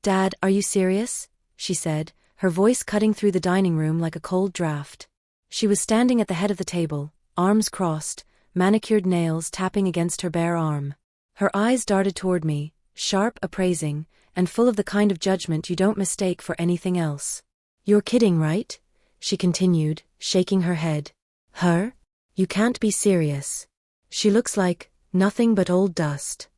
"Dad, are you serious?" she said, her voice cutting through the dining room like a cold draft. She was standing at the head of the table, arms crossed, manicured nails tapping against her bare arm. Her eyes darted toward me, sharp, appraising, and full of the kind of judgment you don't mistake for anything else. "You're kidding, right?" she continued, shaking her head. "Her? You can't be serious. She looks like nothing but old dust."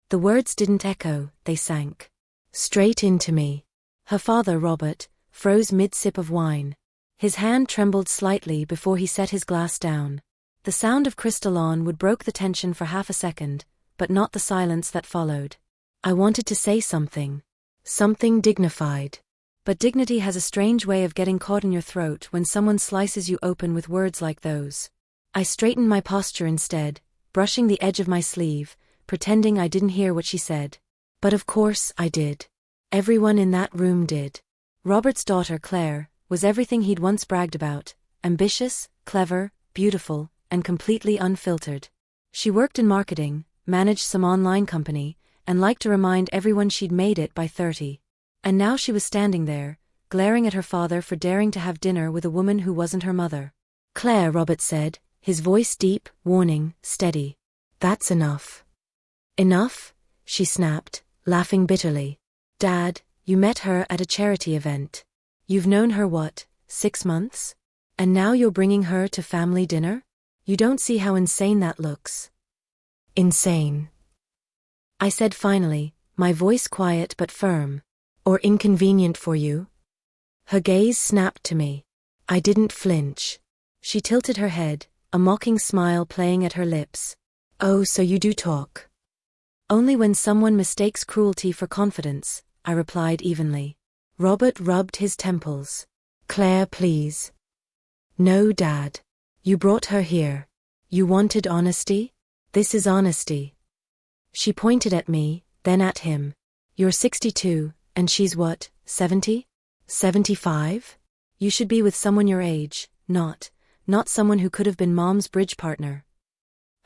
The words didn't echo, they sank straight into me. Her father, Robert, froze mid-sip of wine. His hand trembled slightly before he set his glass down. The sound of Crystalline would broke the tension for half a second, but not the silence that followed. I wanted to say something. Something dignified. But dignity has a strange way of getting caught in your throat when someone slices you open with words like those. I straightened my posture instead, brushing the edge of my sleeve, pretending I didn't hear what she said. But of course I did. Everyone in that room did. Robert's daughter, Claire, was everything he'd once bragged about: ambitious, clever, beautiful, and completely unfiltered. She worked in marketing, managed some online company, and liked to remind everyone she'd made it by 30. And now she was standing there, glaring at her father for daring to have dinner with a woman who wasn't her mother. "Claire," Robert said, his voice deep, warning, steady. "That's enough." "Enough?" she snapped, laughing bitterly. "Dad, you met her at a charity event. You've known her what, 6 months? And now you're bringing her to family dinner? You don't see how insane that looks." "Insane," I said finally, my voice quiet but firm. "Or inconvenient for you?" Her gaze snapped to me. I didn't flinch. She tilted her head, a mocking smile playing at her lips. "Oh, so you do talk." "Only when someone mistakes cruelty for confidence," I replied evenly. Robert rubbed his temples. "Claire, please." "No, Dad. You brought her here. You wanted honesty? This is honesty." She pointed at me, then at him. "You're 62, and she's what, 70? 75? You should be with someone your age, not someone who could have been Mom's bridge partner."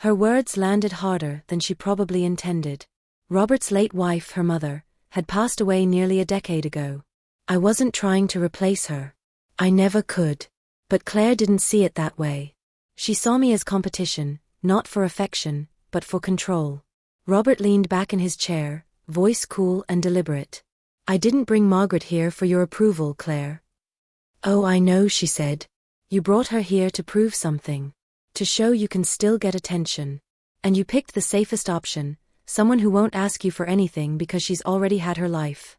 Her words landed harder than she probably intended. Robert's late wife, her mother, had passed away nearly a decade ago. I wasn't trying to replace her. I never could. But Claire didn't see it that way. She saw me as competition, not for affection, but for control. Robert leaned back in his chair, voice cool and deliberate. "I didn't bring Margaret here for your approval, Claire." "Oh, I know," she said. "You brought her here to prove something. To show you can still get attention. And you picked the safest option, someone who won't ask you for anything because she's already had her life."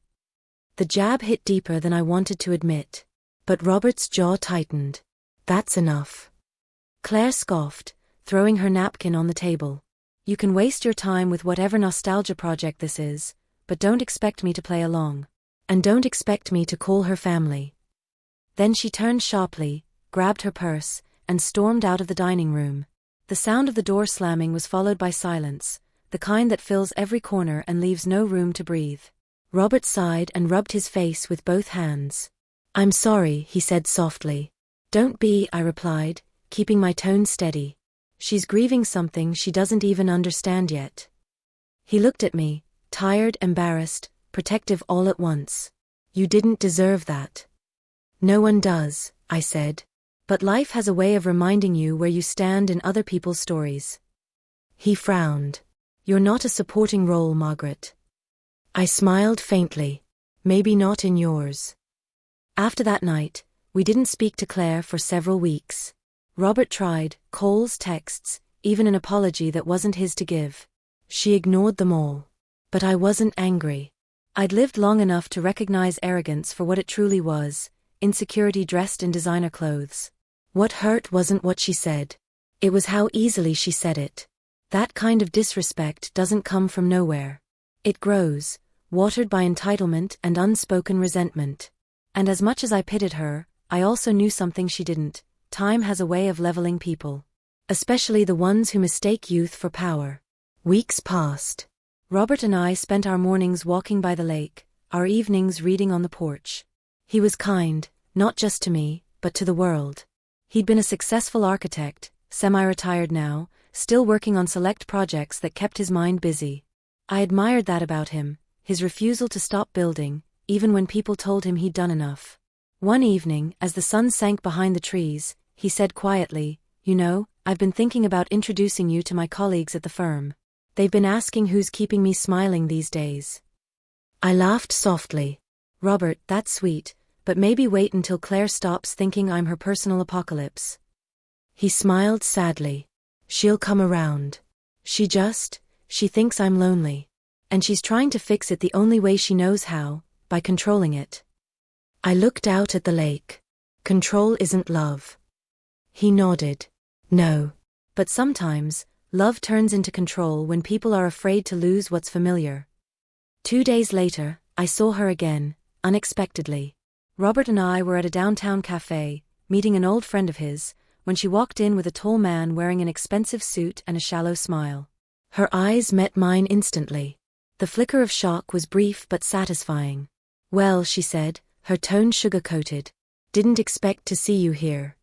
The jab hit deeper than I wanted to admit. But Robert's jaw tightened. "That's enough." Claire scoffed, throwing her napkin on the table. "You can waste your time with whatever nostalgia project this is, but don't expect me to play along. And don't expect me to call her family." Then she turned sharply, grabbed her purse, and stormed out of the dining room. The sound of the door slamming was followed by silence, the kind that fills every corner and leaves no room to breathe. Robert sighed and rubbed his face with both hands. "I'm sorry," he said softly. "Don't be," I replied, keeping my tone steady. "She's grieving something she doesn't even understand yet." He looked at me, tired, embarrassed, protective all at once. "You didn't deserve that." "No one does," I said. "But life has a way of reminding you where you stand in other people's stories." He frowned. "You're not a supporting role, Margaret." I smiled faintly. "Maybe not in yours." After that night, we didn't speak to Claire for several weeks. Robert tried, calls, texts, even an apology that wasn't his to give. She ignored them all. But I wasn't angry. I'd lived long enough to recognize arrogance for what it truly was, insecurity dressed in designer clothes. What hurt wasn't what she said. It was how easily she said it. That kind of disrespect doesn't come from nowhere. It grows, watered by entitlement and unspoken resentment. And as much as I pitied her, I also knew something she didn't. Time has a way of leveling people. Especially the ones who mistake youth for power. Weeks passed. Robert and I spent our mornings walking by the lake, our evenings reading on the porch. He was kind, not just to me, but to the world. He'd been a successful architect, semi-retired now, still working on select projects that kept his mind busy. I admired that about him, his refusal to stop building, even when people told him he'd done enough. One evening, as the sun sank behind the trees, he said quietly, "You know, I've been thinking about introducing you to my colleagues at the firm. They've been asking who's keeping me smiling these days." I laughed softly. "Robert, that's sweet, but maybe wait until Claire stops thinking I'm her personal apocalypse." He smiled sadly. "She'll come around. She thinks I'm lonely. And she's trying to fix it the only way she knows how, by controlling it." I looked out at the lake. "Control isn't love." He nodded. "No. But sometimes, love turns into control when people are afraid to lose what's familiar." 2 days later, I saw her again, unexpectedly. Robert and I were at a downtown cafe, meeting an old friend of his, when she walked in with a tall man wearing an expensive suit and a shallow smile. Her eyes met mine instantly. The flicker of shock was brief but satisfying. "Well," she said, her tone sugar-coated. "Didn't expect to see you here."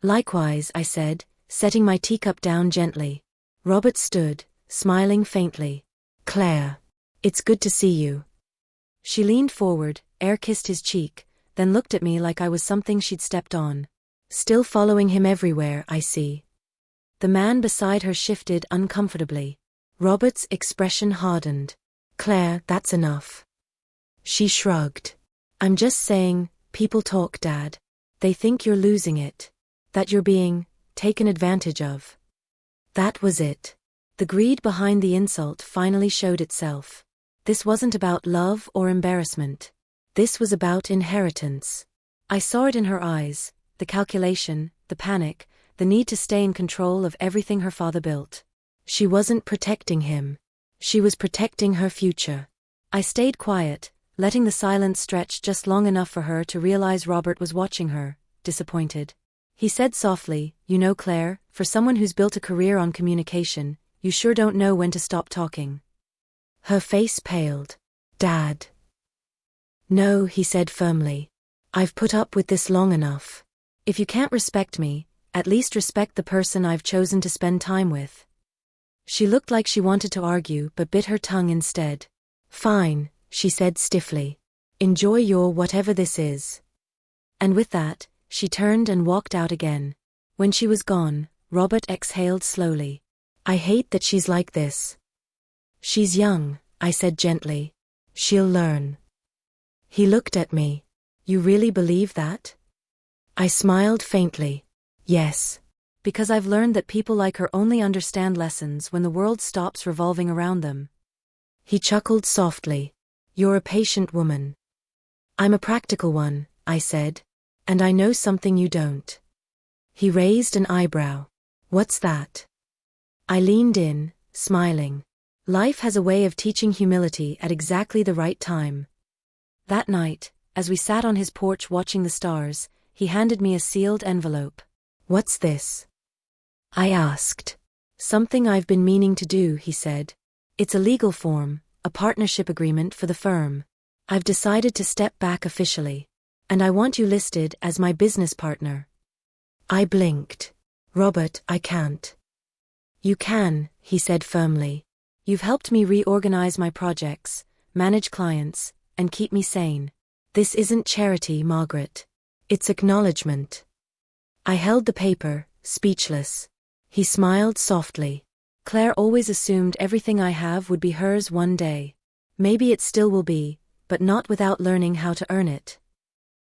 "Likewise," I said, setting my teacup down gently. Robert stood, smiling faintly. "Claire. It's good to see you." She leaned forward, air-kissed his cheek, then looked at me like I was something she'd stepped on. "Still following him everywhere, I see." The man beside her shifted uncomfortably. Robert's expression hardened. "Claire, that's enough." She shrugged. "I'm just saying, people talk, Dad. They think you're losing it. That you're being taken advantage of." That was it. The greed behind the insult finally showed itself. This wasn't about love or embarrassment. This was about inheritance. I saw it in her eyes, the calculation, the panic, the need to stay in control of everything her father built. She wasn't protecting him. She was protecting her future. I stayed quiet, letting the silence stretch just long enough for her to realize Robert was watching her, disappointed. He said softly, "You know, Claire, for someone who's built a career on communication, you sure don't know when to stop talking." Her face paled. "Dad." "No," he said firmly. "I've put up with this long enough. If you can't respect me, at least respect the person I've chosen to spend time with." She looked like she wanted to argue but bit her tongue instead. "Fine," she said stiffly. "Enjoy your whatever this is." And with that, she turned and walked out again. When she was gone, Robert exhaled slowly. "I hate that she's like this." "She's young," I said gently. "She'll learn." He looked at me. "You really believe that?" I smiled faintly. "Yes. Because I've learned that people like her only understand lessons when the world stops revolving around them." He chuckled softly. "You're a patient woman." "I'm a practical one," I said. "And I know something you don't." He raised an eyebrow. "What's that?" I leaned in, smiling. Life has a way of teaching humility at exactly the right time. That night, as we sat on his porch watching the stars, he handed me a sealed envelope. "What's this?" I asked. "Something I've been meaning to do," he said. "It's a legal form, a partnership agreement for the firm. I've decided to step back officially. And I want you listed as my business partner." I blinked. "Robert, I can't." "You can," he said firmly. "You've helped me reorganize my projects, manage clients, and keep me sane. This isn't charity, Margaret. It's acknowledgement." I held the paper, speechless. He smiled softly. "Claire always assumed everything I have would be hers one day. Maybe it still will be, but not without learning how to earn it."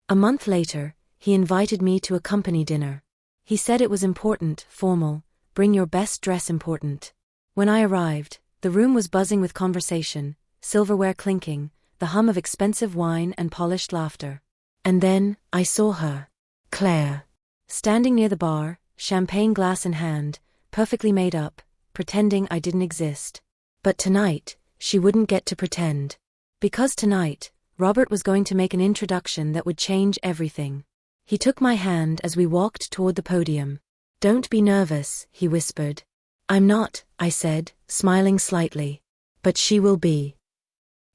A month later, he invited me to a company dinner. He said it was important, formal, bring your best dress important. When I arrived, the room was buzzing with conversation, silverware clinking, the hum of expensive wine and polished laughter. And then, I saw her. Claire. Standing near the bar, champagne glass in hand, perfectly made up, pretending I didn't exist. But tonight, she wouldn't get to pretend. Because tonight, Robert was going to make an introduction that would change everything. He took my hand as we walked toward the podium. "Don't be nervous," he whispered. "I'm not," I said, smiling slightly. "But she will be."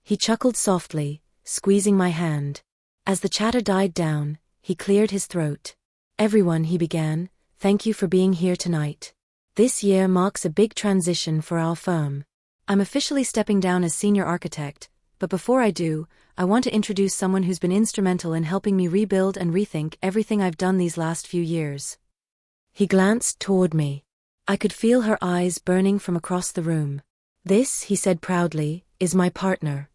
He chuckled softly, squeezing my hand. As the chatter died down, he cleared his throat. "Everyone," he began, "thank you for being here tonight. This year marks a big transition for our firm. I'm officially stepping down as senior architect, But before I do, I want to introduce someone who's been instrumental in helping me rebuild and rethink everything I've done these last few years." He glanced toward me. I could feel her eyes burning from across the room. "This," he said proudly, "is my partner."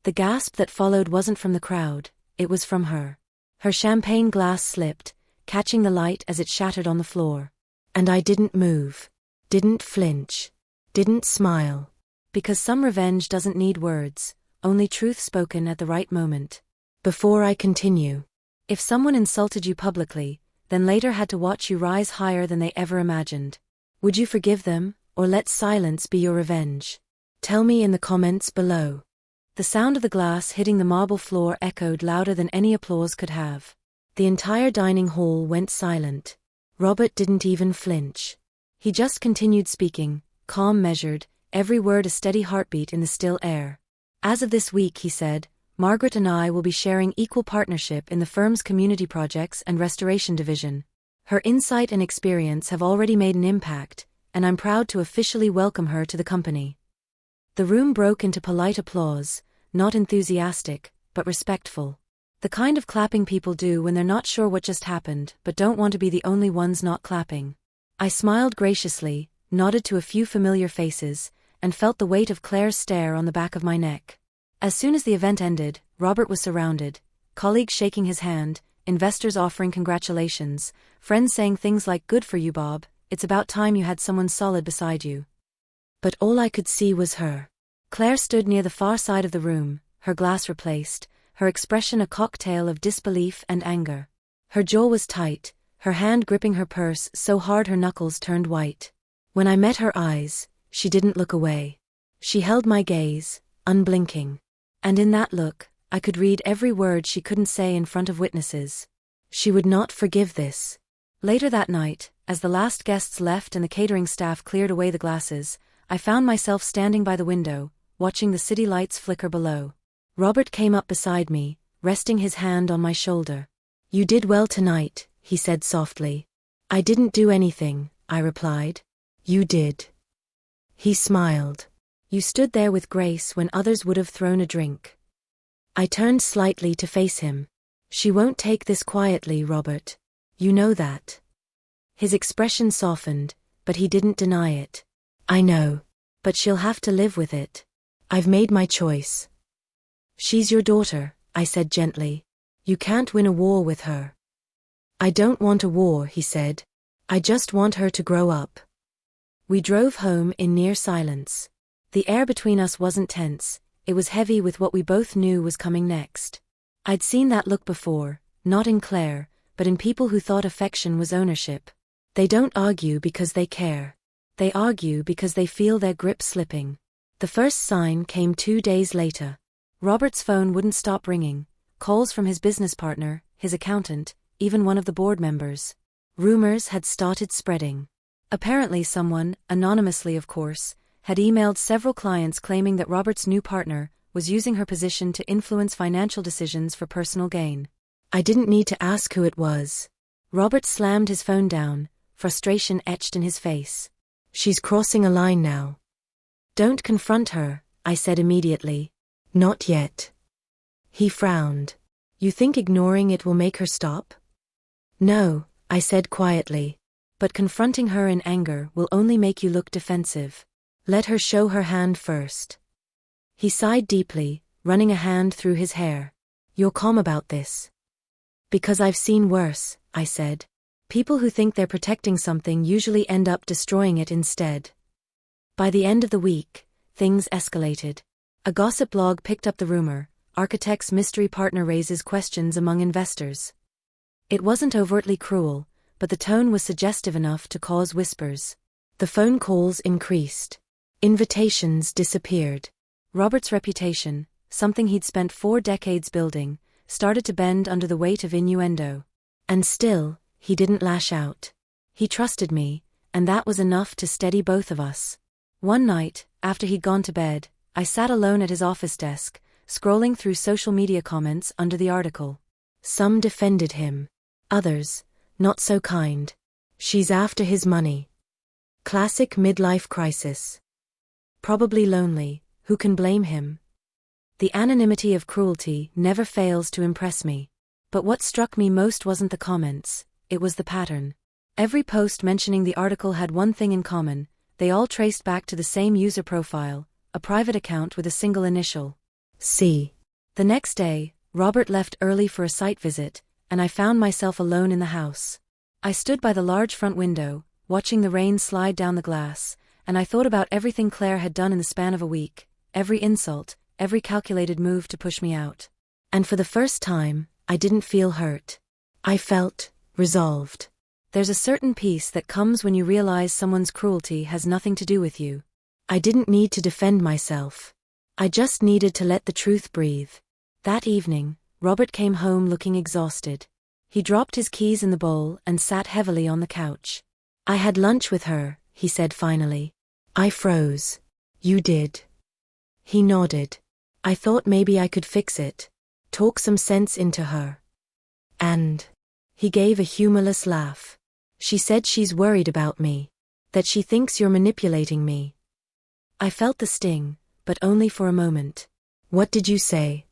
The gasp that followed wasn't from the crowd, it was from her. Her champagne glass slipped, catching the light as it shattered on the floor. And I didn't move. Didn't flinch. Didn't smile. Because some revenge doesn't need words, only truth spoken at the right moment. Before I continue, if someone insulted you publicly, then later had to watch you rise higher than they ever imagined, would you forgive them, or let silence be your revenge? Tell me in the comments below. The sound of the glass hitting the marble floor echoed louder than any applause could have. The entire dining hall went silent. Robert didn't even flinch. He just continued speaking, calm, measured, every word a steady heartbeat in the still air. "As of this week," he said, "Margaret and I will be sharing equal partnership in the firm's community projects and restoration division. Her insight and experience have already made an impact, and I'm proud to officially welcome her to the company." The room broke into polite applause, not enthusiastic, but respectful. The kind of clapping people do when they're not sure what just happened, but don't want to be the only ones not clapping. I smiled graciously, nodded to a few familiar faces, and felt the weight of Claire's stare on the back of my neck. As soon as the event ended, Robert was surrounded, colleagues shaking his hand, investors offering congratulations, friends saying things like, "Good for you, Bob, it's about time you had someone solid beside you." But all I could see was her. Claire stood near the far side of the room, her glass replaced, her expression a cocktail of disbelief and anger. Her jaw was tight, her hand gripping her purse so hard her knuckles turned white. When I met her eyes, she didn't look away. She held my gaze, unblinking. And in that look, I could read every word she couldn't say in front of witnesses. She would not forgive this. Later that night, as the last guests left and the catering staff cleared away the glasses, I found myself standing by the window, watching the city lights flicker below. Robert came up beside me, resting his hand on my shoulder. "You did well tonight," he said softly. "I didn't do anything," I replied. "You did." He smiled. "You stood there with grace when others would have thrown a drink." I turned slightly to face him. "She won't take this quietly, Robert. You know that." His expression softened, but he didn't deny it. "I know. But she'll have to live with it. I've made my choice." "She's your daughter," I said gently. "You can't win a war with her." "I don't want a war," he said. "I just want her to grow up." We drove home in near silence. The air between us wasn't tense, it was heavy with what we both knew was coming next. I'd seen that look before, not in Claire, but in people who thought affection was ownership. They don't argue because they care. They argue because they feel their grip slipping. The first sign came 2 days later. Robert's phone wouldn't stop ringing, calls from his business partner, his accountant, even one of the board members. Rumors had started spreading. Apparently someone, anonymously of course, had emailed several clients claiming that Robert's new partner was using her position to influence financial decisions for personal gain. I didn't need to ask who it was. Robert slammed his phone down, frustration etched in his face. "She's crossing a line now." "Don't confront her," I said immediately. "Not yet." He frowned. "You think ignoring it will make her stop?" "No," I said quietly. "But confronting her in anger will only make you look defensive. Let her show her hand first." He sighed deeply, running a hand through his hair. "You're calm about this." "Because I've seen worse," I said. "People who think they're protecting something usually end up destroying it instead." By the end of the week, things escalated. A gossip blog picked up the rumor, architect's mystery partner raises questions among investors. It wasn't overtly cruel, but the tone was suggestive enough to cause whispers. The phone calls increased. Invitations disappeared. Robert's reputation, something he'd spent 4 decades building, started to bend under the weight of innuendo. And still, he didn't lash out. He trusted me, and that was enough to steady both of us. One night, after he'd gone to bed, I sat alone at his office desk, scrolling through social media comments under the article. Some defended him. Others, not so kind. "She's after his money. Classic midlife crisis. Probably lonely, who can blame him?" The anonymity of cruelty never fails to impress me. But what struck me most wasn't the comments, it was the pattern. Every post mentioning the article had one thing in common: they all traced back to the same user profile, a private account with a single initial: C. The next day, Robert left early for a site visit, and I found myself alone in the house. I stood by the large front window, watching the rain slide down the glass, and I thought about everything Claire had done in the span of a week, every insult, every calculated move to push me out. And for the first time, I didn't feel hurt. I felt resolved. There's a certain peace that comes when you realize someone's cruelty has nothing to do with you. I didn't need to defend myself. I just needed to let the truth breathe. That evening, Robert came home looking exhausted. He dropped his keys in the bowl and sat heavily on the couch. "I had lunch with her," he said finally. I froze. "You did?" He nodded. "I thought maybe I could fix it. Talk some sense into her." "And?" He gave a humorless laugh. "She said she's worried about me. That she thinks you're manipulating me." I felt the sting, but only for a moment. "What did you say?"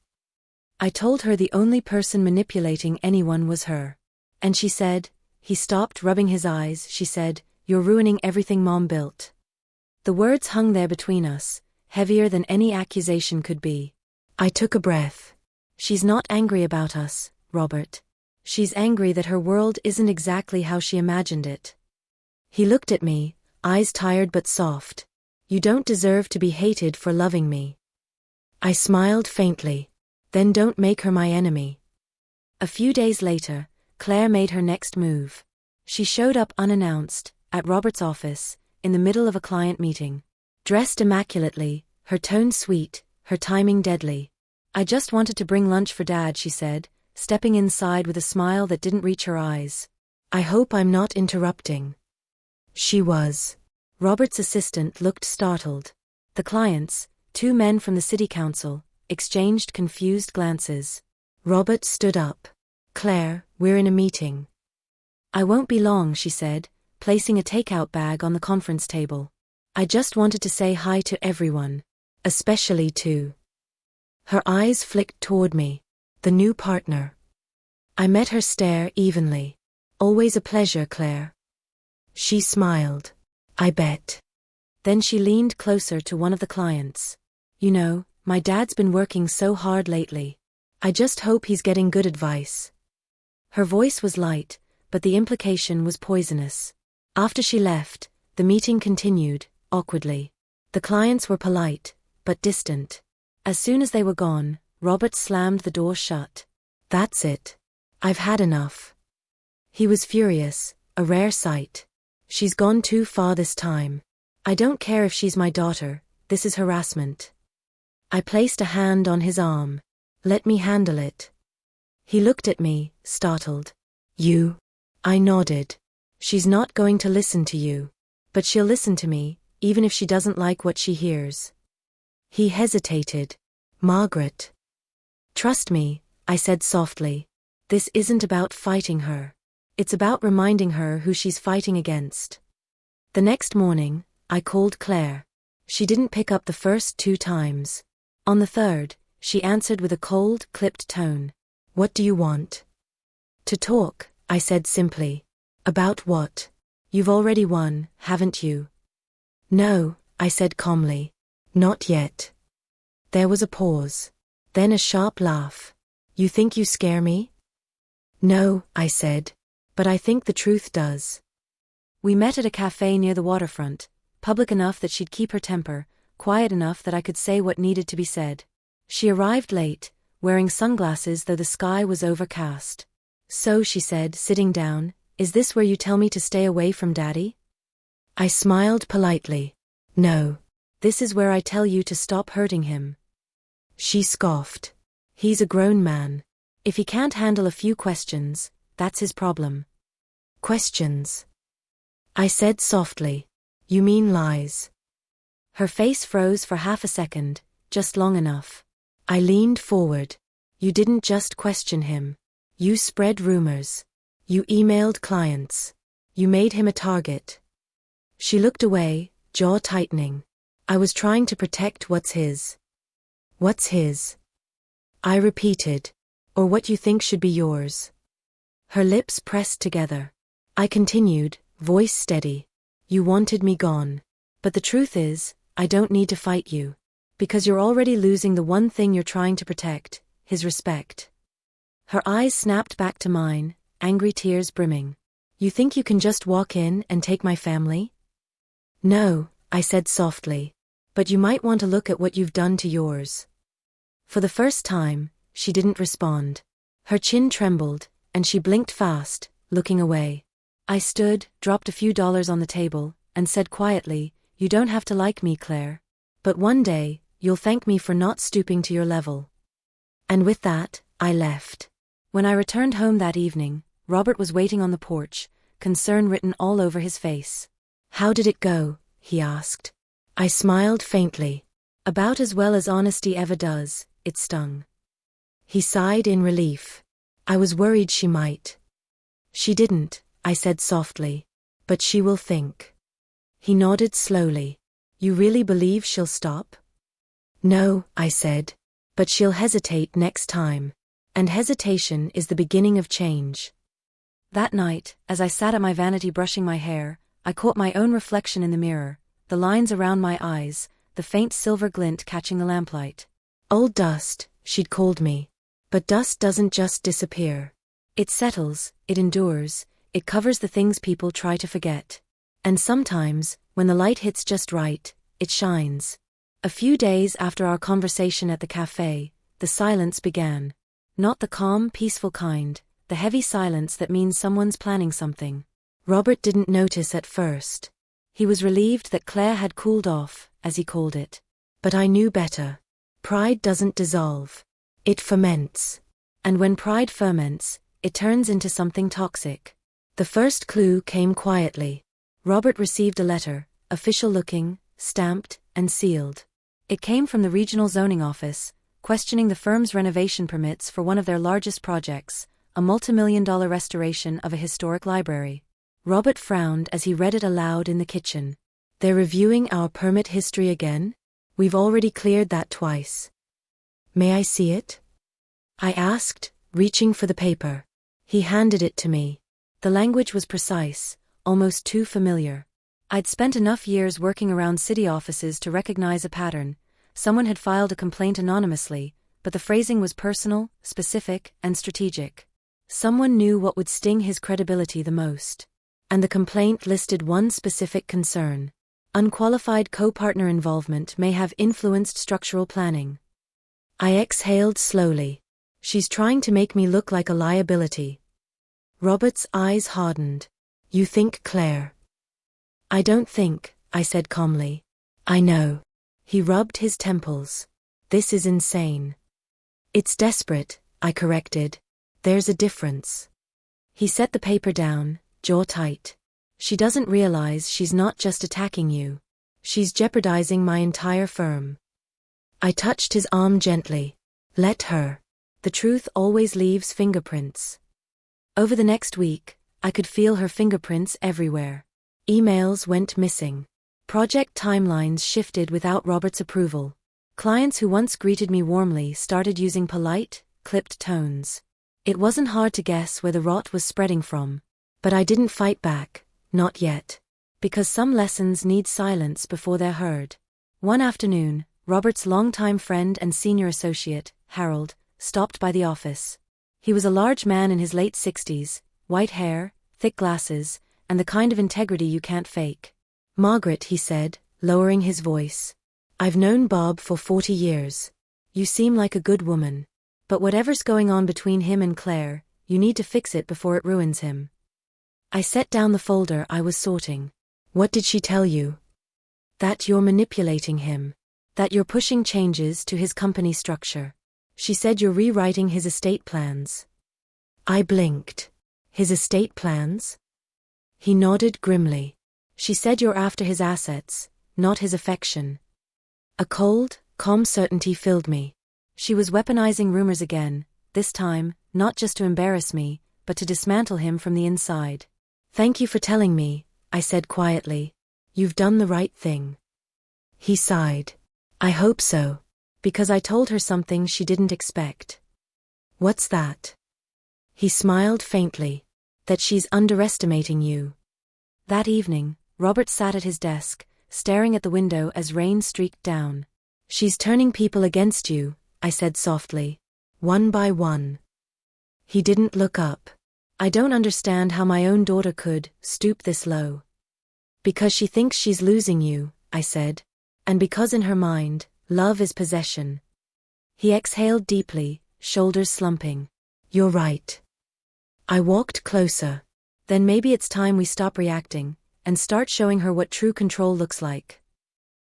"I told her the only person manipulating anyone was her. And she said," he stopped, rubbing his eyes, "she said, 'You're ruining everything Mom built.'" The words hung there between us, heavier than any accusation could be. I took a breath. "She's not angry about us, Robert. She's angry that her world isn't exactly how she imagined it." He looked at me, eyes tired but soft. "You don't deserve to be hated for loving me." I smiled faintly. "Then don't make her my enemy." A few days later, Claire made her next move. She showed up unannounced, at Robert's office, in the middle of a client meeting. Dressed immaculately, her tone sweet, her timing deadly. "I just wanted to bring lunch for Dad," she said, stepping inside with a smile that didn't reach her eyes. "I hope I'm not interrupting." She was. Robert's assistant looked startled. The clients, 2 men from the city council, exchanged confused glances. Robert stood up. "Claire, we're in a meeting." "I won't be long," she said, placing a takeout bag on the conference table. "I just wanted to say hi to everyone. Especially to..." Her eyes flicked toward me. "The new partner." I met her stare evenly. "Always a pleasure, Claire." She smiled. "I bet." Then she leaned closer to one of the clients. "You know, my dad's been working so hard lately. I just hope he's getting good advice." Her voice was light, but the implication was poisonous. After she left, the meeting continued, awkwardly. The clients were polite, but distant. As soon as they were gone, Robert slammed the door shut. "That's it. I've had enough." He was furious, a rare sight. "She's gone too far this time. I don't care if she's my daughter, this is harassment." I placed a hand on his arm. "Let me handle it." He looked at me, startled. "You?" I nodded. "She's not going to listen to you. But she'll listen to me, even if she doesn't like what she hears." He hesitated. "Margaret." "Trust me," I said softly. "This isn't about fighting her. It's about reminding her who she's fighting against." The next morning, I called Claire. She didn't pick up the first 2 times. On the third, she answered with a cold, clipped tone. "What do you want?" "To talk," I said simply. "About what? You've already won, haven't you?" "No," I said calmly. "Not yet." There was a pause. Then a sharp laugh. "You think you scare me?" "No," I said. "But I think the truth does." We met at a cafe near the waterfront, public enough that she'd keep her temper, quiet enough that I could say what needed to be said. She arrived late, wearing sunglasses though the sky was overcast. "So," she said, sitting down, "is this where you tell me to stay away from Daddy?" I smiled politely. "No. This is where I tell you to stop hurting him." She scoffed. "He's a grown man. If he can't handle a few questions, that's his problem." "Questions?" I said softly. "You mean lies?" Her face froze for half a second, just long enough. I leaned forward. "You didn't just question him. You spread rumors. You emailed clients. You made him a target." She looked away, jaw tightening. "I was trying to protect what's his." What's his? I repeated. Or what you think should be yours. Her lips pressed together. I continued, voice steady. You wanted me gone. But the truth is, I don't need to fight you. Because you're already losing the one thing you're trying to protect, his respect. Her eyes snapped back to mine, angry tears brimming. You think you can just walk in and take my family? No, I said softly. But you might want to look at what you've done to yours. For the first time, she didn't respond. Her chin trembled, and she blinked fast, looking away. I stood, dropped a few dollars on the table, and said quietly, You don't have to like me, Claire. But one day, you'll thank me for not stooping to your level. And with that, I left. When I returned home that evening, Robert was waiting on the porch, concern written all over his face. How did it go? He asked. I smiled faintly. About as well as honesty ever does. It stung. He sighed in relief. I was worried she might. She didn't, I said softly. But she will think. He nodded slowly. You really believe she'll stop? No, I said. But she'll hesitate next time. And hesitation is the beginning of change. That night, as I sat at my vanity brushing my hair, I caught my own reflection in the mirror, the lines around my eyes, the faint silver glint catching the lamplight. Old dust, she'd called me. But dust doesn't just disappear. It settles, it endures, it covers the things people try to forget. And sometimes, when the light hits just right, it shines. A few days after our conversation at the cafe, the silence began. Not the calm, peaceful kind, the heavy silence that means someone's planning something. Robert didn't notice at first. He was relieved that Claire had cooled off, as he called it. But I knew better. Pride doesn't dissolve. It ferments. And when pride ferments, it turns into something toxic. The first clue came quietly. Robert received a letter, official-looking, stamped, and sealed. It came from the regional zoning office, questioning the firm's renovation permits for one of their largest projects, a multimillion-dollar restoration of a historic library. Robert frowned as he read it aloud in the kitchen. They're reviewing our permit history again? We've already cleared that twice. May I see it? I asked, reaching for the paper. He handed it to me. The language was precise, almost too familiar. I'd spent enough years working around city offices to recognize a pattern. Someone had filed a complaint anonymously, but the phrasing was personal, specific, and strategic. Someone knew what would sting his credibility the most. And the complaint listed one specific concern. Unqualified co-partner involvement may have influenced structural planning. I exhaled slowly. She's trying to make me look like a liability. Robert's eyes hardened. You think, Claire? I don't think, I said calmly. I know. He rubbed his temples. This is insane. It's desperate, I corrected. There's a difference. He set the paper down, jaw tight. She doesn't realize she's not just attacking you. She's jeopardizing my entire firm. I touched his arm gently. Let her. The truth always leaves fingerprints. Over the next week, I could feel her fingerprints everywhere. Emails went missing. Project timelines shifted without Robert's approval. Clients who once greeted me warmly started using polite, clipped tones. It wasn't hard to guess where the rot was spreading from. But I didn't fight back, not yet. Because some lessons need silence before they're heard. One afternoon, Robert's longtime friend and senior associate, Harold, stopped by the office. He was a large man in his late 60s, white hair, thick glasses, and the kind of integrity you can't fake. Margaret, he said, lowering his voice. I've known Bob for 40 years. You seem like a good woman. But whatever's going on between him and Claire, you need to fix it before it ruins him. I set down the folder I was sorting. What did she tell you? That you're manipulating him. That you're pushing changes to his company structure. She said you're rewriting his estate plans. I blinked. His estate plans? He nodded grimly. She said you're after his assets, not his affection. A cold, calm certainty filled me. She was weaponizing rumors again, this time, not just to embarrass me, but to dismantle him from the inside. Thank you for telling me, I said quietly. You've done the right thing. He sighed. I hope so. Because I told her something she didn't expect. What's that? He smiled faintly. That she's underestimating you. That evening, Robert sat at his desk, staring at the window as rain streaked down. She's turning people against you, I said softly. One by one. He didn't look up. I don't understand how my own daughter could stoop this low. Because she thinks she's losing you, I said. And because in her mind, love is possession. He exhaled deeply, shoulders slumping. You're right. I walked closer. Then maybe it's time we stop reacting and start showing her what true control looks like.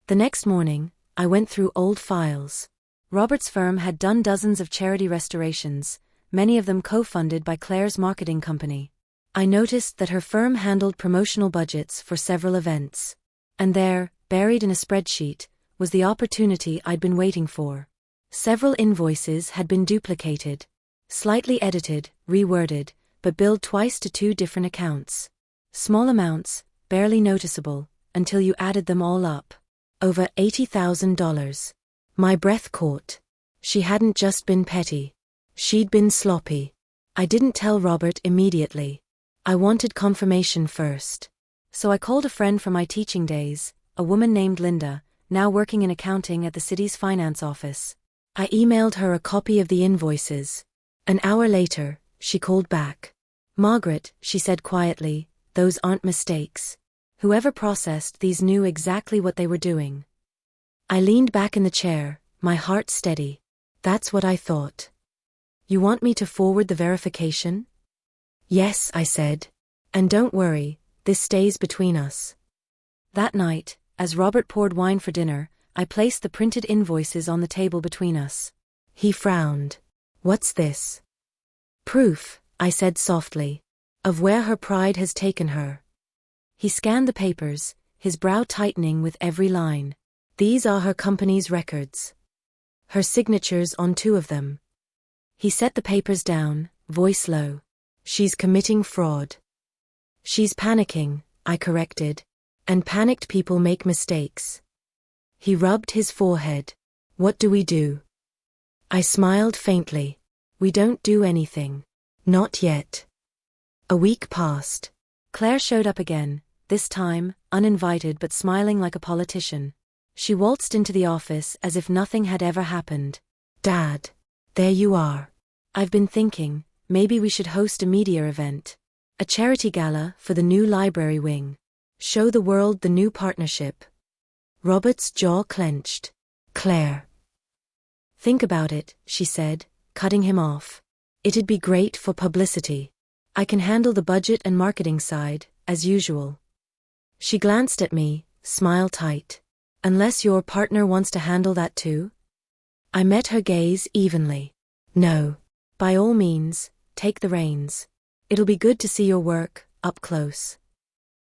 The next morning, I went through old files. Robert's firm had done dozens of charity restorations, many of them co-funded by Claire's marketing company. I noticed that her firm handled promotional budgets for several events. And there, buried in a spreadsheet, was the opportunity I'd been waiting for. Several invoices had been duplicated, slightly edited, reworded, but billed twice to two different accounts. Small amounts, barely noticeable, until you added them all up. Over $80,000. My breath caught. She hadn't just been petty. She'd been sloppy. I didn't tell Robert immediately. I wanted confirmation first. So I called a friend from my teaching days, a woman named Linda, now working in accounting at the city's finance office. I emailed her a copy of the invoices. An hour later, she called back. Margaret, she said quietly, those aren't mistakes. Whoever processed these knew exactly what they were doing. I leaned back in the chair, my heart steady. That's what I thought. You want me to forward the verification? Yes, I said. And don't worry, this stays between us. That night, as Robert poured wine for dinner, I placed the printed invoices on the table between us. He frowned. What's this? Proof, I said softly, of where her pride has taken her. He scanned the papers, his brow tightening with every line. These are her company's records. Her signatures on two of them. He set the papers down, voice low. She's committing fraud. She's panicking, I corrected. And panicked people make mistakes. He rubbed his forehead. What do we do? I smiled faintly. We don't do anything. Not yet. A week passed. Claire showed up again, this time, uninvited but smiling like a politician. She waltzed into the office as if nothing had ever happened. Dad. There you are. I've been thinking, maybe we should host a media event. A charity gala for the new library wing. Show the world the new partnership. Robert's jaw clenched. Claire. Think about it, she said, cutting him off. It'd be great for publicity. I can handle the budget and marketing side, as usual. She glanced at me, smile tight. Unless your partner wants to handle that too? I met her gaze evenly. No. By all means, take the reins. It'll be good to see your work, up close.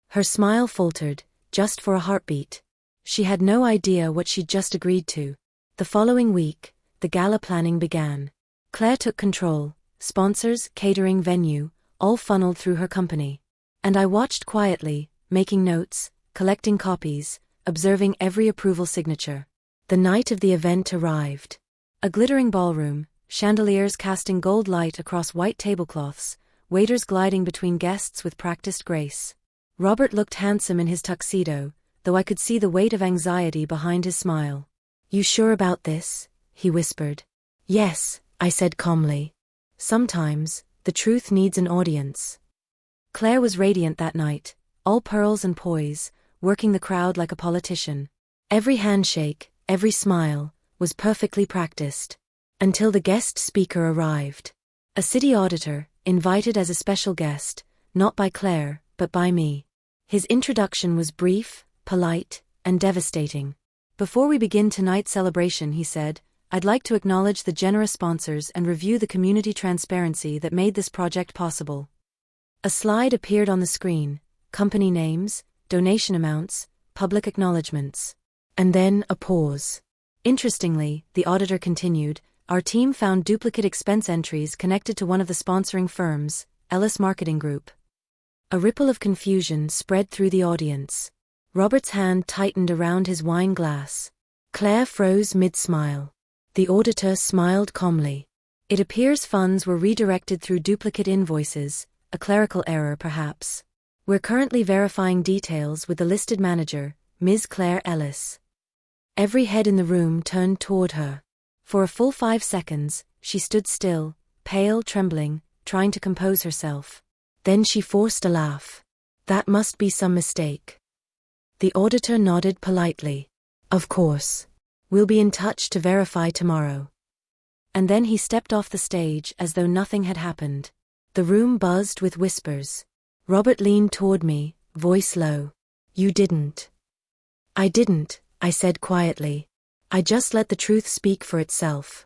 Her smile faltered, just for a heartbeat. She had no idea what she'd just agreed to. The following week, the gala planning began. Claire took control, sponsors, catering, venue, all funneled through her company. And I watched quietly, making notes, collecting copies, observing every approval signature. The night of the event arrived. A glittering ballroom, chandeliers casting gold light across white tablecloths, waiters gliding between guests with practiced grace. Robert looked handsome in his tuxedo, though I could see the weight of anxiety behind his smile. You sure about this? He whispered. Yes, I said calmly. Sometimes, the truth needs an audience. Claire was radiant that night, all pearls and poise, working the crowd like a politician. Every handshake, every smile, was perfectly practiced. Until the guest speaker arrived. A city auditor, invited as a special guest, not by Claire, but by me. His introduction was brief, polite, and devastating. Before we begin tonight's celebration, he said, I'd like to acknowledge the generous sponsors and review the community transparency that made this project possible. A slide appeared on the screen, company names, donation amounts, public acknowledgements. And then a pause. Interestingly, the auditor continued, our team found duplicate expense entries connected to one of the sponsoring firms, Ellis Marketing Group. A ripple of confusion spread through the audience. Robert's hand tightened around his wine glass. Claire froze mid-smile. The auditor smiled calmly. It appears funds were redirected through duplicate invoices, a clerical error perhaps. We're currently verifying details with the listed manager, Ms. Claire Ellis. Every head in the room turned toward her. For a full 5 seconds, she stood still, pale, trembling, trying to compose herself. Then she forced a laugh. That must be some mistake. The auditor nodded politely. Of course. We'll be in touch to verify tomorrow. And then he stepped off the stage as though nothing had happened. The room buzzed with whispers. Robert leaned toward me, voice low. You didn't. I didn't, I said quietly. I just let the truth speak for itself.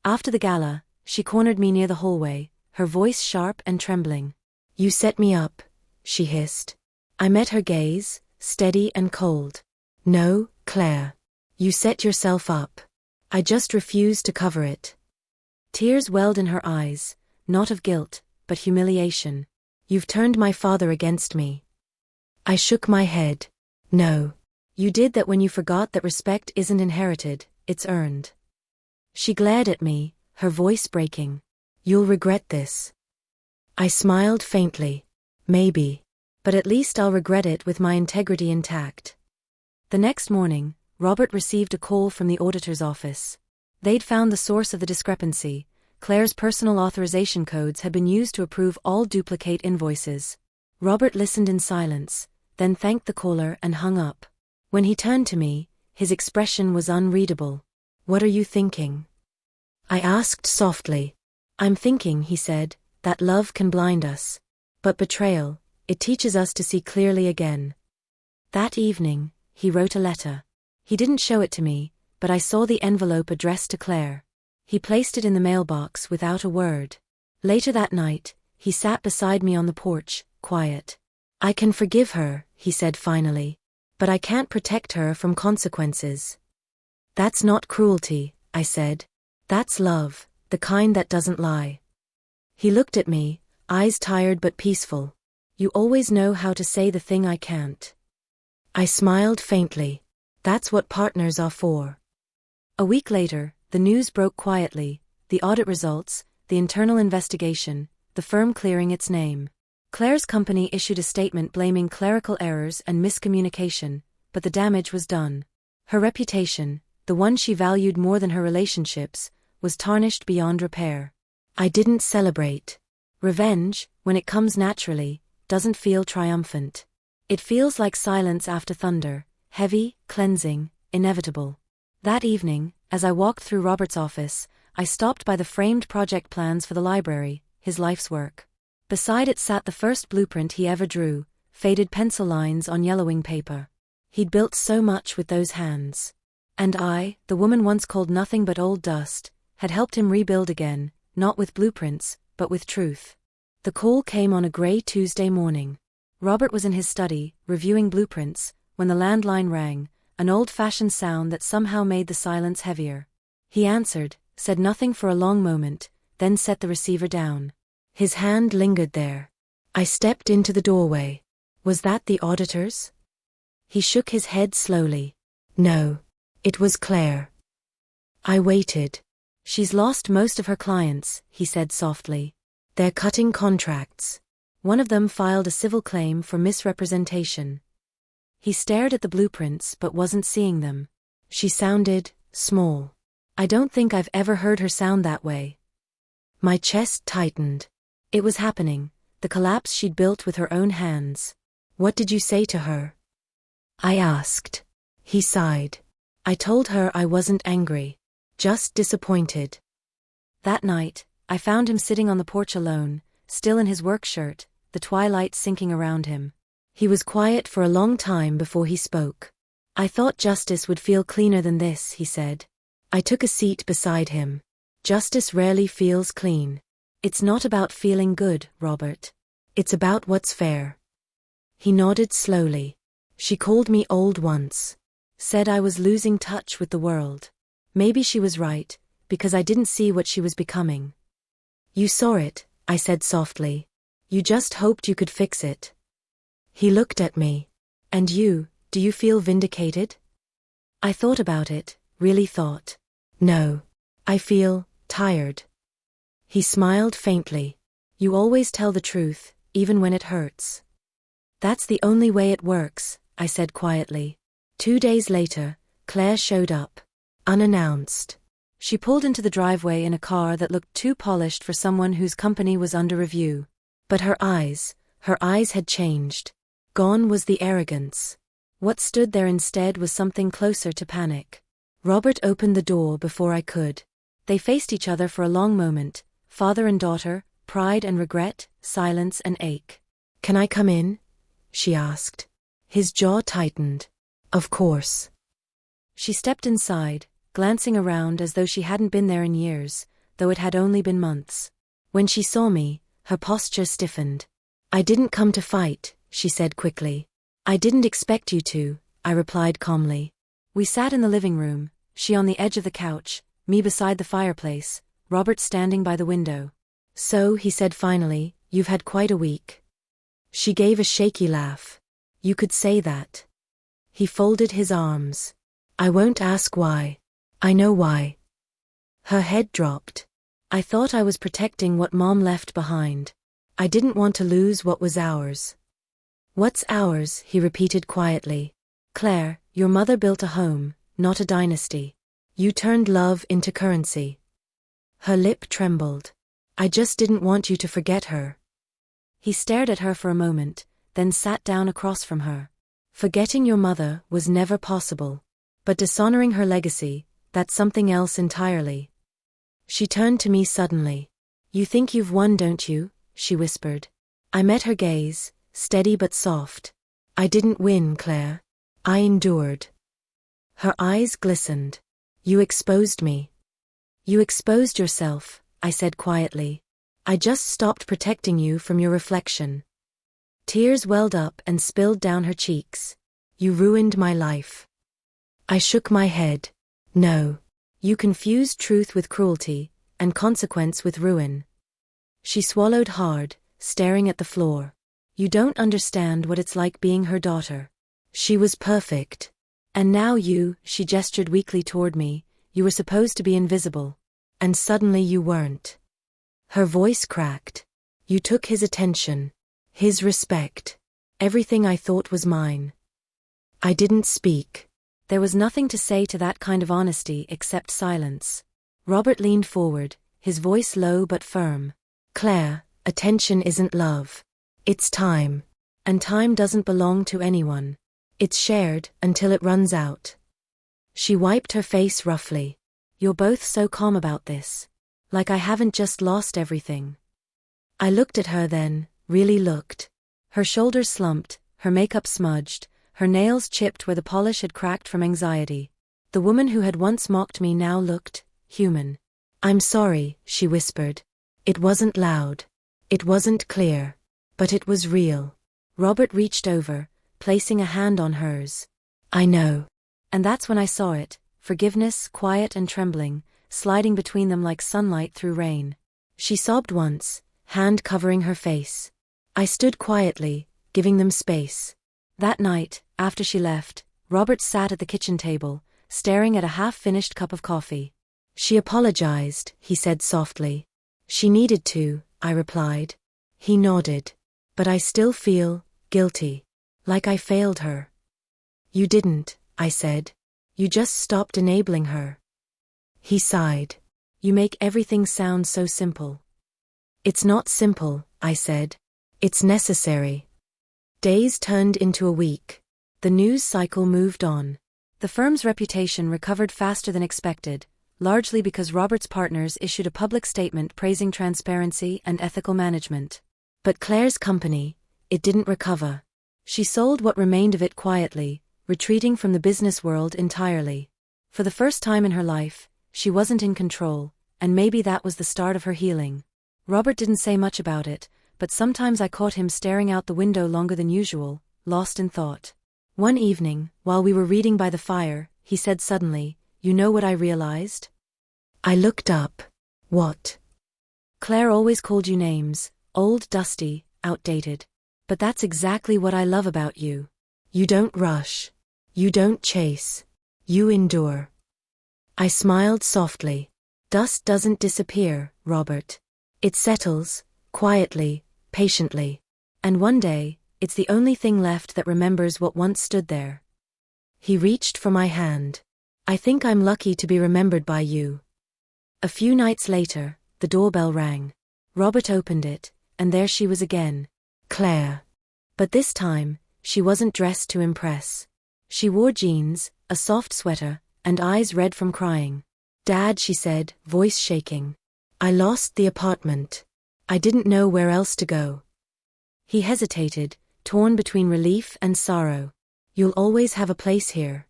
After the gala, she cornered me near the hallway, her voice sharp and trembling. You set me up, she hissed. I met her gaze, steady and cold. No, Claire. You set yourself up. I just refused to cover it. Tears welled in her eyes, not of guilt, but humiliation. You've turned my father against me. I shook my head. No. You did that when you forgot that respect isn't inherited, it's earned. She glared at me, her voice breaking. You'll regret this. I smiled faintly. Maybe. But at least I'll regret it with my integrity intact. The next morning, Robert received a call from the auditor's office. They'd found the source of the discrepancy. Claire's personal authorization codes had been used to approve all duplicate invoices. Robert listened in silence, then thanked the caller and hung up. When he turned to me, his expression was unreadable. What are you thinking? I asked softly. I'm thinking, he said, that love can blind us. But betrayal, it teaches us to see clearly again. That evening, he wrote a letter. He didn't show it to me, but I saw the envelope addressed to Claire. He placed it in the mailbox without a word. Later that night, he sat beside me on the porch, quiet. I can forgive her, he said finally. But I can't protect her from consequences. That's not cruelty, I said. That's love, the kind that doesn't lie. He looked at me, eyes tired but peaceful. You always know how to say the thing I can't. I smiled faintly. That's what partners are for. A week later, the news broke quietly, the audit results, the internal investigation, the firm clearing its name. Claire's company issued a statement blaming clerical errors and miscommunication, but the damage was done. Her reputation, the one she valued more than her relationships, was tarnished beyond repair. I didn't celebrate. Revenge, when it comes naturally, doesn't feel triumphant. It feels like silence after thunder, heavy, cleansing, inevitable. That evening, as I walked through Robert's office, I stopped by the framed project plans for the library, his life's work. Beside it sat the first blueprint he ever drew, faded pencil lines on yellowing paper. He'd built so much with those hands. And I, the woman once called nothing but old dust, had helped him rebuild again, not with blueprints, but with truth. The call came on a gray Tuesday morning. Robert was in his study, reviewing blueprints, when the landline rang, an old-fashioned sound that somehow made the silence heavier. He answered, said nothing for a long moment, then set the receiver down. His hand lingered there. I stepped into the doorway. Was that the auditor's? He shook his head slowly. No. It was Claire. I waited. She's lost most of her clients, he said softly. They're cutting contracts. One of them filed a civil claim for misrepresentation. He stared at the blueprints but wasn't seeing them. She sounded small. I don't think I've ever heard her sound that way. My chest tightened. It was happening, the collapse she'd built with her own hands. What did you say to her? I asked. He sighed. I told her I wasn't angry. Just disappointed. That night, I found him sitting on the porch alone, still in his work shirt, the twilight sinking around him. He was quiet for a long time before he spoke. I thought justice would feel cleaner than this, he said. I took a seat beside him. Justice rarely feels clean. It's not about feeling good, Robert. It's about what's fair. He nodded slowly. She called me old once. Said I was losing touch with the world. Maybe she was right, because I didn't see what she was becoming. You saw it, I said softly. You just hoped you could fix it. He looked at me. And you, do you feel vindicated? I thought about it, really thought. No. I feel tired. He smiled faintly. You always tell the truth, even when it hurts. That's the only way it works, I said quietly. 2 days later, Claire showed up. Unannounced. She pulled into the driveway in a car that looked too polished for someone whose company was under review. But her eyes had changed. Gone was the arrogance. What stood there instead was something closer to panic. Robert opened the door before I could. They faced each other for a long moment, father and daughter, pride and regret, silence and ache. Can I come in? She asked. His jaw tightened. Of course. She stepped inside, glancing around as though she hadn't been there in years, though it had only been months. When she saw me, her posture stiffened. I didn't come to fight, she said quickly. I didn't expect you to, I replied calmly. We sat in the living room, she on the edge of the couch, me beside the fireplace, Robert standing by the window. So, he said finally, you've had quite a week. She gave a shaky laugh. You could say that. He folded his arms. I won't ask why. I know why. Her head dropped. I thought I was protecting what Mom left behind. I didn't want to lose what was ours. What's ours? He repeated quietly. Claire, your mother built a home, not a dynasty. You turned love into currency. Her lip trembled. I just didn't want you to forget her. He stared at her for a moment, then sat down across from her. Forgetting your mother was never possible. But dishonoring her legacy, that's something else entirely. She turned to me suddenly. You think you've won, don't you? She whispered. I met her gaze, steady but soft. I didn't win, Claire. I endured. Her eyes glistened. You exposed me. You exposed yourself, I said quietly. I just stopped protecting you from your reflection. Tears welled up and spilled down her cheeks. You ruined my life. I shook my head. No. You confused truth with cruelty, and consequence with ruin. She swallowed hard, staring at the floor. You don't understand what it's like being her daughter. She was perfect. And now you, she gestured weakly toward me, you were supposed to be invisible. And suddenly you weren't. Her voice cracked. You took his attention. His respect. Everything I thought was mine. I didn't speak. There was nothing to say to that kind of honesty except silence. Robert leaned forward, his voice low but firm. Claire, attention isn't love. It's time. And time doesn't belong to anyone. It's shared until it runs out. She wiped her face roughly. You're both so calm about this. Like I haven't just lost everything. I looked at her then, really looked. Her shoulders slumped, her makeup smudged, her nails chipped where the polish had cracked from anxiety. The woman who had once mocked me now looked human. I'm sorry, she whispered. It wasn't loud. It wasn't clear. But it was real. Robert reached over, placing a hand on hers. I know. And that's when I saw it, forgiveness, quiet and trembling, sliding between them like sunlight through rain. She sobbed once, hand covering her face. I stood quietly, giving them space. That night, after she left, Robert sat at the kitchen table, staring at a half-finished cup of coffee. She apologized, he said softly. She needed to, I replied. He nodded. But I still feel guilty. Like I failed her. You didn't, I said. You just stopped enabling her. He sighed. You make everything sound so simple. It's not simple, I said. It's necessary. Days turned into a week. The news cycle moved on. The firm's reputation recovered faster than expected, largely because Robert's partners issued a public statement praising transparency and ethical management. But Claire's company, it didn't recover. She sold what remained of it quietly, retreating from the business world entirely. For the first time in her life, she wasn't in control, and maybe that was the start of her healing. Robert didn't say much about it, but sometimes I caught him staring out the window longer than usual, lost in thought. One evening, while we were reading by the fire, he said suddenly, You know what I realized? I looked up. What? Claire always called you names, old, dusty, outdated. But that's exactly what I love about you. You don't rush. You don't chase. You endure. I smiled softly. Dust doesn't disappear, Robert. It settles, quietly, patiently. And one day, it's the only thing left that remembers what once stood there. He reached for my hand. I think I'm lucky to be remembered by you. A few nights later, the doorbell rang. Robert opened it, and there she was again. Claire. But this time, she wasn't dressed to impress. She wore jeans, a soft sweater, and eyes red from crying. Dad, she said, voice shaking. I lost the apartment. I didn't know where else to go. He hesitated, torn between relief and sorrow. You'll always have a place here.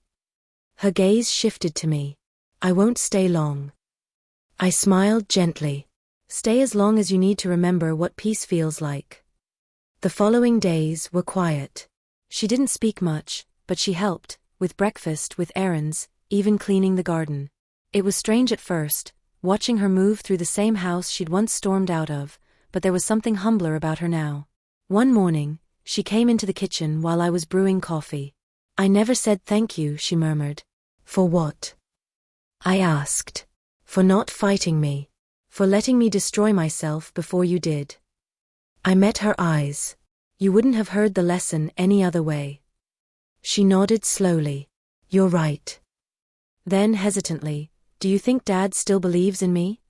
Her gaze shifted to me. I won't stay long. I smiled gently. Stay as long as you need to remember what peace feels like. The following days were quiet. She didn't speak much, but she helped, with breakfast, with errands, even cleaning the garden. It was strange at first, watching her move through the same house she'd once stormed out of, but there was something humbler about her now. One morning, she came into the kitchen while I was brewing coffee. I never said thank you, she murmured. For what? I asked. For not fighting me. For letting me destroy myself before you did. I met her eyes. You wouldn't have heard the lesson any other way. She nodded slowly. You're right. Then hesitantly, do you think Dad still believes in me?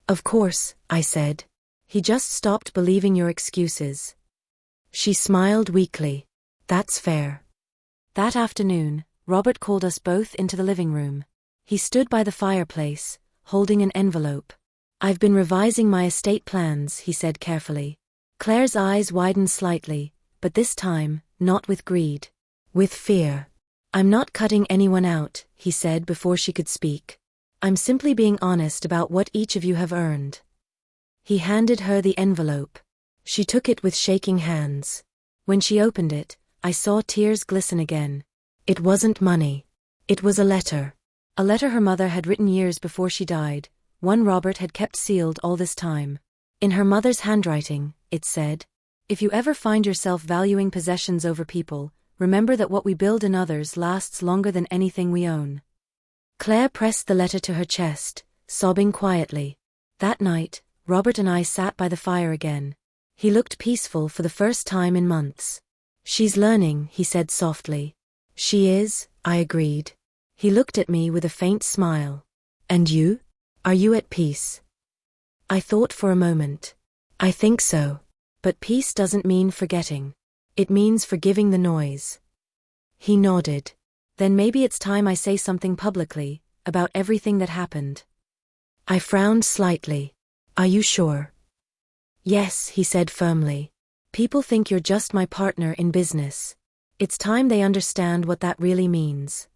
Of course, I said. He just stopped believing your excuses. She smiled weakly. That's fair. That afternoon, Robert called us both into the living room. He stood by the fireplace, holding an envelope. I've been revising my estate plans, he said carefully. Claire's eyes widened slightly, but this time, not with greed. With fear. I'm not cutting anyone out, he said before she could speak. I'm simply being honest about what each of you have earned. He handed her the envelope. She took it with shaking hands. When she opened it, I saw tears glisten again. It wasn't money. It was a letter. A letter her mother had written years before she died, one Robert had kept sealed all this time. In her mother's handwriting, it said, if you ever find yourself valuing possessions over people, remember that what we build in others lasts longer than anything we own. Claire pressed the letter to her chest, sobbing quietly. That night, Robert and I sat by the fire again. He looked peaceful for the first time in months. She's learning, he said softly. She is, I agreed. He looked at me with a faint smile. And you? Are you at peace? I thought for a moment. I think so. But peace doesn't mean forgetting. It means forgiving the noise. He nodded. Then maybe it's time I say something publicly, about everything that happened. I frowned slightly. Are you sure? Yes, he said firmly. People think you're just my partner in business. It's time they understand what that really means.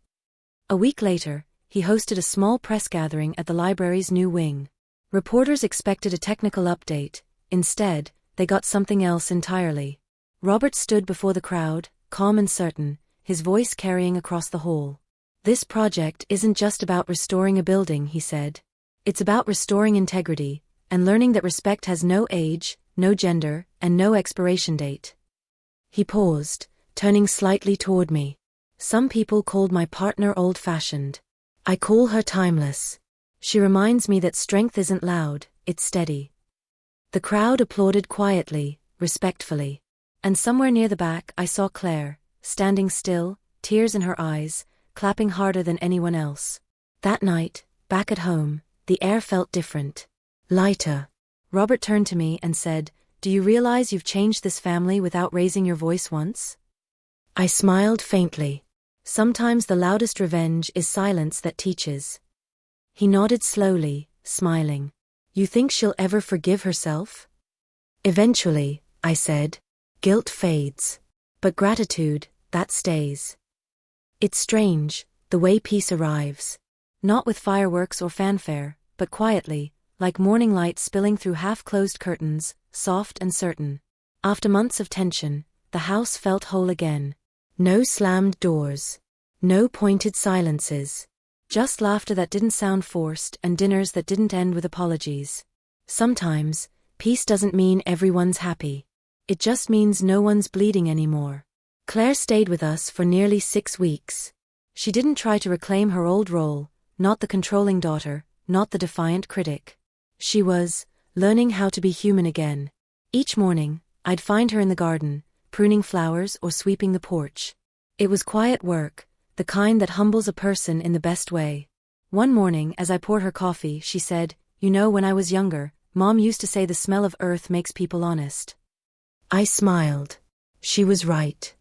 A week later, he hosted a small press gathering at the library's new wing. Reporters expected a technical update. Instead, they got something else entirely. Robert stood before the crowd, calm and certain, his voice carrying across the hall. This project isn't just about restoring a building, he said. It's about restoring integrity, and learning that respect has no age, no gender, and no expiration date. He paused, turning slightly toward me. Some people called my partner old-fashioned. I call her timeless. She reminds me that strength isn't loud, it's steady. The crowd applauded quietly, respectfully. And somewhere near the back I saw Claire, standing still, tears in her eyes, clapping harder than anyone else. That night, back at home, the air felt different. Lighter. Robert turned to me and said, do you realize you've changed this family without raising your voice once? I smiled faintly. Sometimes the loudest revenge is silence that teaches. He nodded slowly, smiling. You think she'll ever forgive herself? Eventually, I said. Guilt fades. But gratitude, that stays. It's strange, the way peace arrives. Not with fireworks or fanfare, but quietly, like morning light spilling through half-closed curtains, soft and certain. After months of tension, the house felt whole again. No slammed doors. No pointed silences. Just laughter that didn't sound forced and dinners that didn't end with apologies. Sometimes, peace doesn't mean everyone's happy. It just means no one's bleeding anymore. Claire stayed with us for nearly 6 weeks. She didn't try to reclaim her old role, not the controlling daughter, not the defiant critic. She was learning how to be human again. Each morning, I'd find her in the garden, pruning flowers or sweeping the porch. It was quiet work, the kind that humbles a person in the best way. One morning, as I poured her coffee, she said, "You know, when I was younger, Mom used to say the smell of earth makes people honest." I smiled. She was right.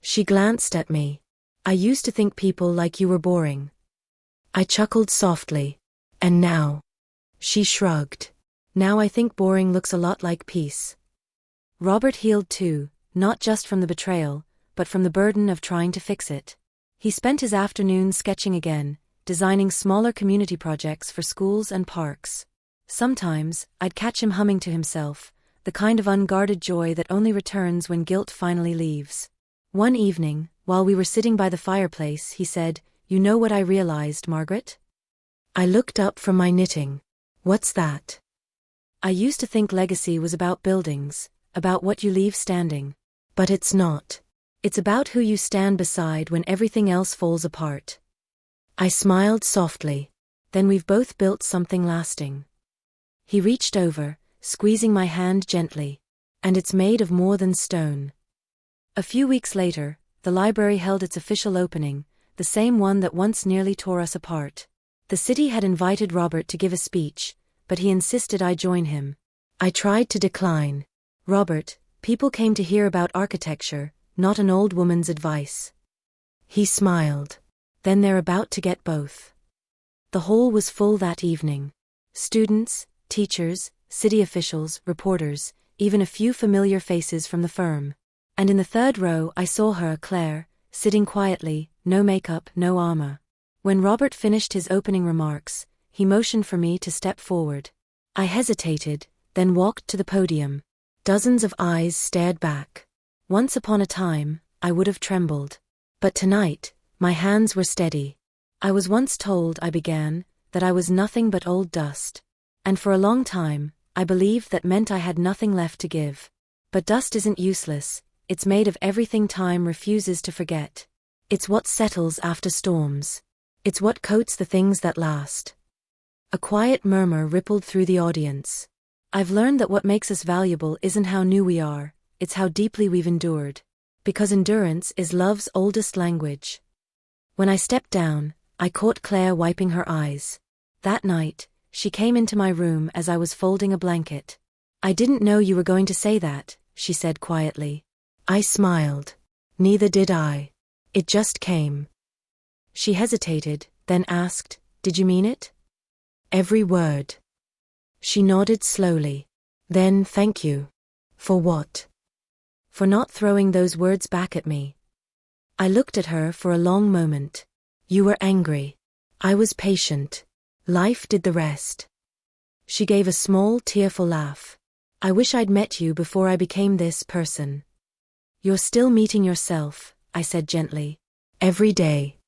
She glanced at me. "I used to think people like you were boring." I chuckled softly. "And now?" She shrugged. "Now I think boring looks a lot like peace." Robert healed too, not just from the betrayal, but from the burden of trying to fix it. He spent his afternoons sketching again, designing smaller community projects for schools and parks. Sometimes, I'd catch him humming to himself, the kind of unguarded joy that only returns when guilt finally leaves. One evening, while we were sitting by the fireplace, he said, "You know what I realized, Margaret?" I looked up from my knitting. "What's that?" "I used to think legacy was about buildings, about what you leave standing. But it's not. It's about who you stand beside when everything else falls apart." I smiled softly. "Then we've both built something lasting." He reached over, squeezing my hand gently. "And it's made of more than stone." A few weeks later, the library held its official opening, the same one that once nearly tore us apart. The city had invited Robert to give a speech, but he insisted I join him. I tried to decline. "Robert, people came to hear about architecture, not an old woman's advice." He smiled. "Then they're about to get both." The hall was full that evening. Students, teachers, city officials, reporters, even a few familiar faces from the firm. And in the third row I saw her, Claire, sitting quietly, no makeup, no armor. When Robert finished his opening remarks, he motioned for me to step forward. I hesitated, then walked to the podium. Dozens of eyes stared back. Once upon a time, I would have trembled. But tonight, my hands were steady. "I was once told," I began, "that I was nothing but old dust. And for a long time, I believed that meant I had nothing left to give. But dust isn't useless, it's made of everything time refuses to forget. It's what settles after storms. It's what coats the things that last." A quiet murmur rippled through the audience. "I've learned that what makes us valuable isn't how new we are, it's how deeply we've endured. Because endurance is love's oldest language." When I stepped down, I caught Claire wiping her eyes. That night, she came into my room as I was folding a blanket. "I didn't know you were going to say that," she said quietly. I smiled. "Neither did I. It just came." She hesitated, then asked, "Did you mean it?" "Every word." She nodded slowly. "Then thank you." "For what?" "For not throwing those words back at me." I looked at her for a long moment. "You were angry. I was patient. Life did the rest." She gave a small, tearful laugh. "I wish I'd met you before I became this person." "You're still meeting yourself," I said gently. "Every day."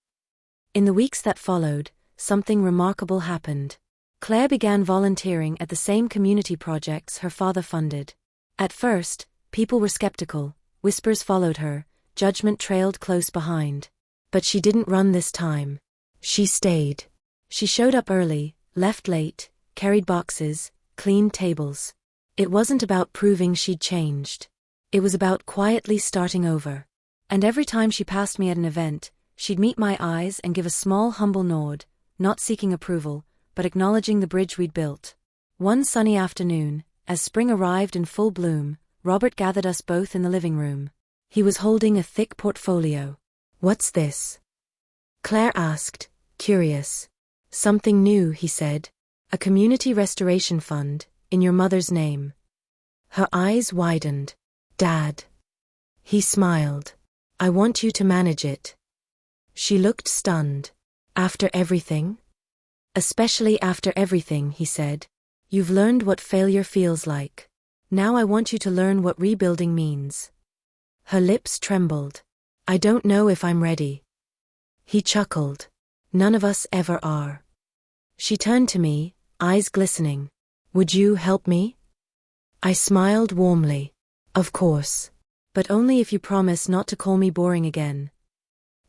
In the weeks that followed, something remarkable happened. Claire began volunteering at the same community projects her father funded. At first, people were skeptical, whispers followed her, judgment trailed close behind. But she didn't run this time. She stayed. She showed up early, left late, carried boxes, cleaned tables. It wasn't about proving she'd changed. It was about quietly starting over. And every time she passed me at an event, she'd meet my eyes and give a small humble nod, not seeking approval, but acknowledging the bridge we'd built. One sunny afternoon, as spring arrived in full bloom, Robert gathered us both in the living room. He was holding a thick portfolio. "What's this?" Claire asked, curious. "Something new," he said. "A community restoration fund, in your mother's name." Her eyes widened. "Dad." He smiled. "I want you to manage it." She looked stunned. "After everything?" "Especially after everything," he said. "You've learned what failure feels like. Now I want you to learn what rebuilding means." Her lips trembled. "I don't know if I'm ready." He chuckled. "None of us ever are." She turned to me, eyes glistening. "Would you help me?" I smiled warmly. "Of course. But only if you promise not to call me boring again."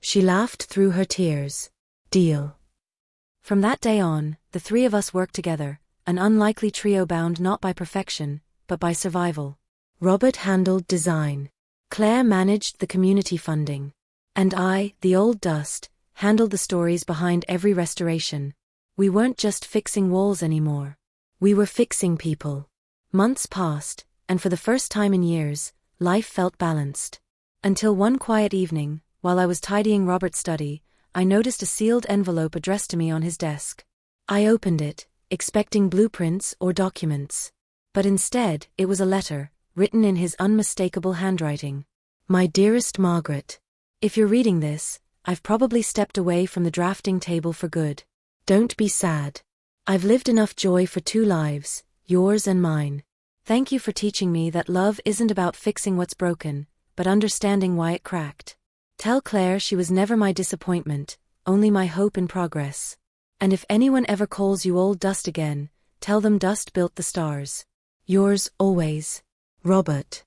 She laughed through her tears. "Deal." From that day on, the three of us worked together, an unlikely trio bound not by perfection, but by survival. Robert handled design. Claire managed the community funding. And I, the old dust, handled the stories behind every restoration. We weren't just fixing walls anymore. We were fixing people. Months passed, and for the first time in years, life felt balanced. Until one quiet evening, while I was tidying Robert's study, I noticed a sealed envelope addressed to me on his desk. I opened it, expecting blueprints or documents. But instead, it was a letter, written in his unmistakable handwriting. My dearest Margaret, if you're reading this, I've probably stepped away from the drafting table for good. Don't be sad. I've lived enough joy for 2 lives, yours and mine. Thank you for teaching me that love isn't about fixing what's broken, but understanding why it cracked. Tell Claire she was never my disappointment, only my hope in progress. And if anyone ever calls you old dust again, tell them dust built the stars. Yours always, Robert.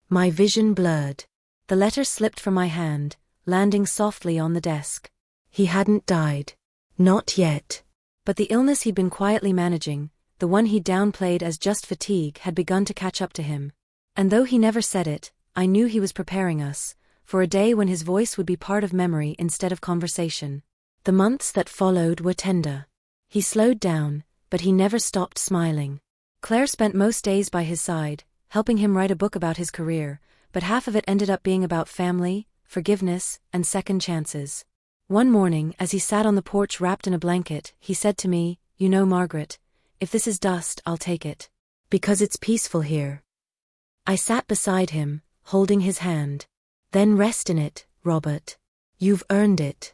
My vision blurred. The letter slipped from my hand, landing softly on the desk. He hadn't died. Not yet. But the illness he'd been quietly managing, the one he'd downplayed as just fatigue, had begun to catch up to him. And though he never said it, I knew he was preparing us for a day when his voice would be part of memory instead of conversation. The months that followed were tender. He slowed down, but he never stopped smiling. Claire spent most days by his side, helping him write a book about his career, but half of it ended up being about family, forgiveness, and second chances. One morning, as he sat on the porch wrapped in a blanket, he said to me, "You know, Margaret, if this is dust, I'll take it. Because it's peaceful here." I sat beside him, holding his hand. "Then rest in it, Robert. You've earned it."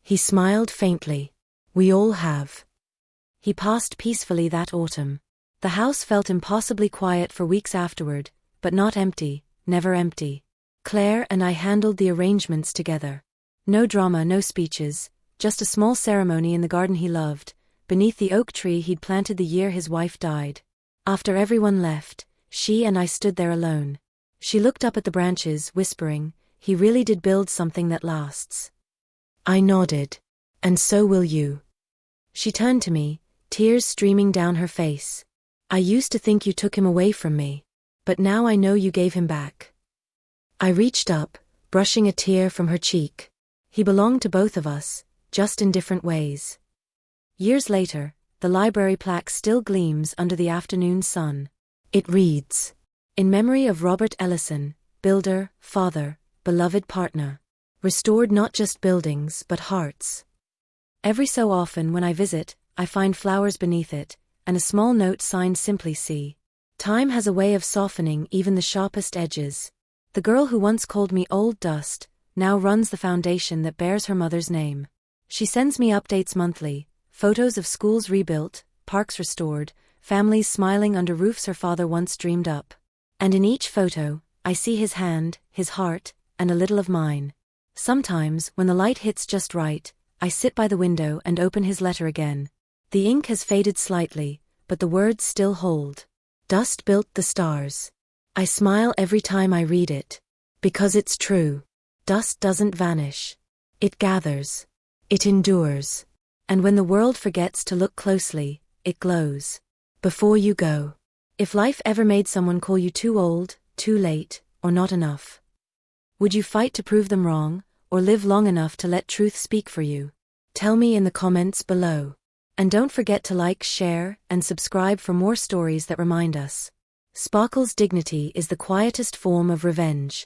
He smiled faintly. "We all have." He passed peacefully that autumn. The house felt impossibly quiet for weeks afterward, but not empty, never empty. Claire and I handled the arrangements together. No drama, no speeches, just a small ceremony in the garden he loved, beneath the oak tree he'd planted the year his wife died. After everyone left, she and I stood there alone. She looked up at the branches, whispering, "He really did build something that lasts." I nodded. "And so will you." She turned to me, tears streaming down her face. "I used to think you took him away from me. But now I know you gave him back." I reached up, brushing a tear from her cheek. He belonged to both of us, just in different ways. Years later, the library plaque still gleams under the afternoon sun. It reads, "In memory of Robert Ellison, builder, father, beloved partner. Restored not just buildings but hearts." Every so often when I visit, I find flowers beneath it, and a small note signed simply C. Time has a way of softening even the sharpest edges. The girl who once called me old dust, now runs the foundation that bears her mother's name. She sends me updates monthly, photos of schools rebuilt, parks restored, families smiling under roofs her father once dreamed up. And in each photo, I see his hand, his heart, and a little of mine. Sometimes, when the light hits just right, I sit by the window and open his letter again. The ink has faded slightly, but the words still hold. Dust built the stars. I smile every time I read it. Because it's true. Dust doesn't vanish. It gathers. It endures. And when the world forgets to look closely, it glows. Before you go, if life ever made someone call you too old, too late, or not enough, would you fight to prove them wrong, or live long enough to let truth speak for you? Tell me in the comments below. And don't forget to like, share, and subscribe for more stories that remind us. Sparkle's dignity is the quietest form of revenge.